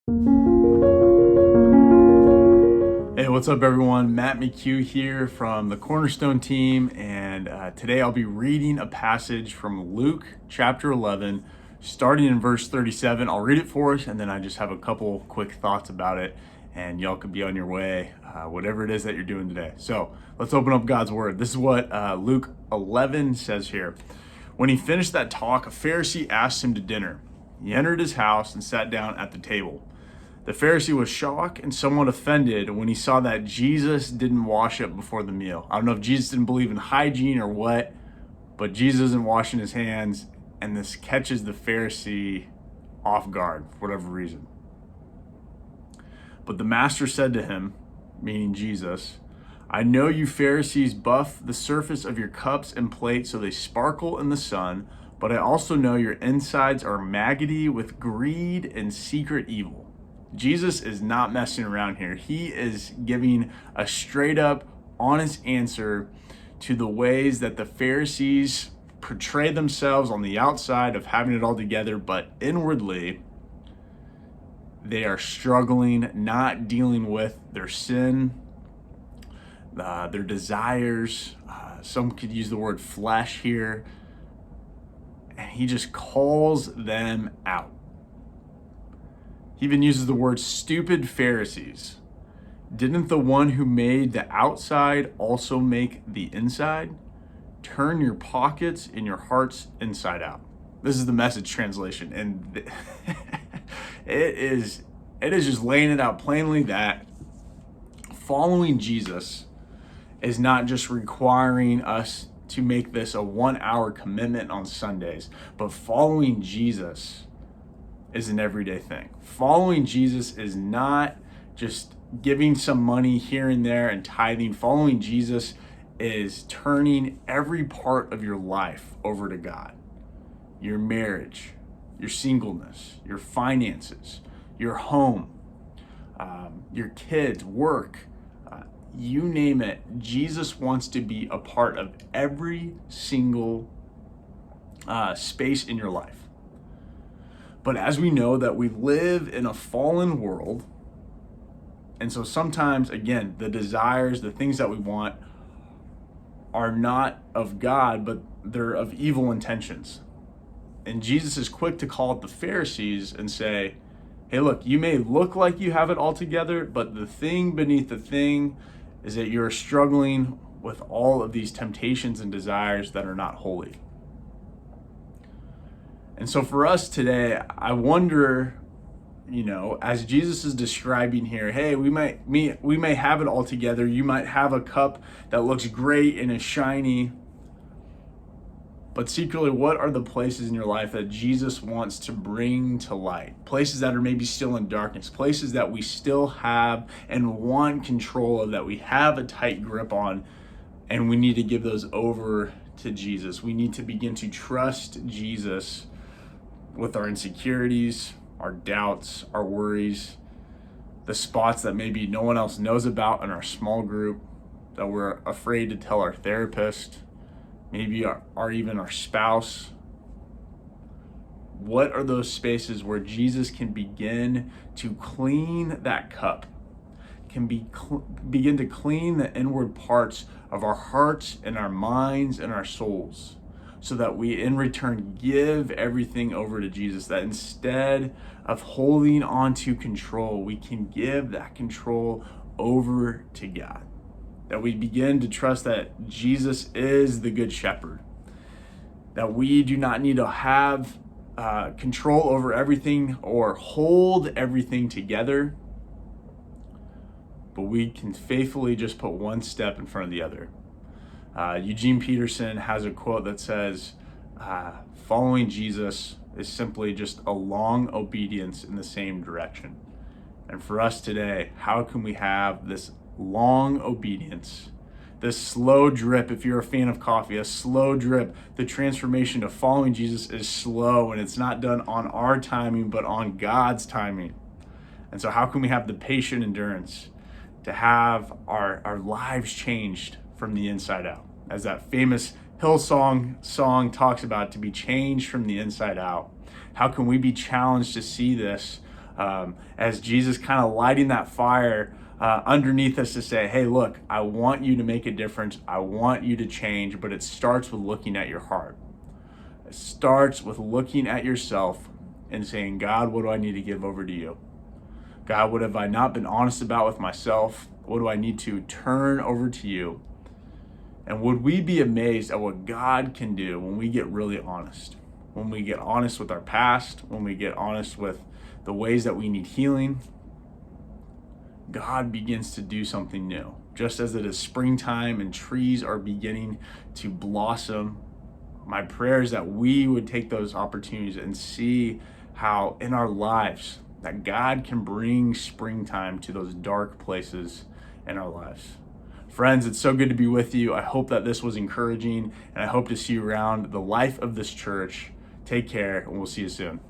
Hey, what's up, everyone? Matt McHugh here from the Cornerstone team, and today I'll be reading a passage from Luke chapter 11, starting in verse 37. I'll read it for us, and then I just have a couple quick thoughts about it, and y'all could be on your way, whatever it is that you're doing today. So let's open up God's Word. This is what Luke 11 says here. When he finished that talk, a Pharisee asked him to dinner. He entered his house and sat down at the table. The Pharisee was shocked and somewhat offended when he saw that Jesus didn't wash up before the meal. I don't know if Jesus didn't believe in hygiene or what, but Jesus isn't washing his hands, and this catches the Pharisee off guard for whatever reason. But the master said to him, meaning Jesus, I know you Pharisees buff the surface of your cups and plates so they sparkle in the sun, but I also know your insides are maggoty with greed and secret evil. Jesus is not messing around here. He is giving a straight up, honest answer to the ways that the Pharisees portray themselves on the outside of having it all together, but inwardly, they are struggling, not dealing with their sin, their desires. Some could use the word flesh here. And he just calls them out. He even uses the word stupid Pharisees. Didn't the one who made the outside also make the inside? Turn your pockets and your hearts inside out. This is the Message translation. And it is just laying it out plainly that following Jesus is not just requiring us to make this a 1-hour commitment on Sundays, but following Jesus is an everyday thing. Following Jesus is not just giving some money here and there and tithing. Following Jesus is turning every part of your life over to God. Your marriage, your singleness, your finances, your home, your kids, work, you name it. Jesus wants to be a part of every single space in your life. But as we know that we live in a fallen world, and so sometimes, again, the desires, the things that we want are not of God, but they're of evil intentions. And Jesus is quick to call out the Pharisees and say, hey, look, you may look like you have it all together, but the thing beneath the thing is that you're struggling with all of these temptations and desires that are not holy. And so for us today, I wonder, as Jesus is describing here, hey, we may have it all together. You might have a cup that looks great and is shiny. But secretly, what are the places in your life that Jesus wants to bring to light? Places that are maybe still in darkness, places that we still have and want control of, that we have a tight grip on, and we need to give those over to Jesus. We need to begin to trust Jesus with our insecurities, our doubts, our worries, the spots that maybe no one else knows about in our small group, that we're afraid to tell our therapist, maybe even our spouse. What are those spaces where Jesus can begin to clean that cup, can begin to clean the inward parts of our hearts and our minds and our souls, so that we in return give everything over to Jesus, that instead of holding on to control, we can give that control over to God. That we begin to trust that Jesus is the good shepherd, that we do not need to have control over everything or hold everything together, but we can faithfully just put one step in front of the other. Eugene Peterson has a quote that says, following Jesus is simply just a long obedience in the same direction. And for us today, how can we have this long obedience, this slow drip? If you're a fan of coffee, a slow drip. The transformation of following Jesus is slow, and it's not done on our timing, but on God's timing. And so how can we have the patient endurance to have our lives changed from the inside out? As that famous Hillsong song talks about, to be changed from the inside out. How can we be challenged to see this as Jesus kind of lighting that fire underneath us to say, hey, look, I want you to make a difference. I want you to change, but it starts with looking at your heart. It starts with looking at yourself and saying, God, what do I need to give over to you? God, what have I not been honest about with myself? What do I need to turn over to you? And would we be amazed at what God can do when we get really honest? When we get honest with our past, when we get honest with the ways that we need healing, God begins to do something new. Just as it is springtime and trees are beginning to blossom, my prayer is that we would take those opportunities and see how in our lives that God can bring springtime to those dark places in our lives. Friends, it's so good to be with you. I hope that this was encouraging, and I hope to see you around the life of this church. Take care, and we'll see you soon.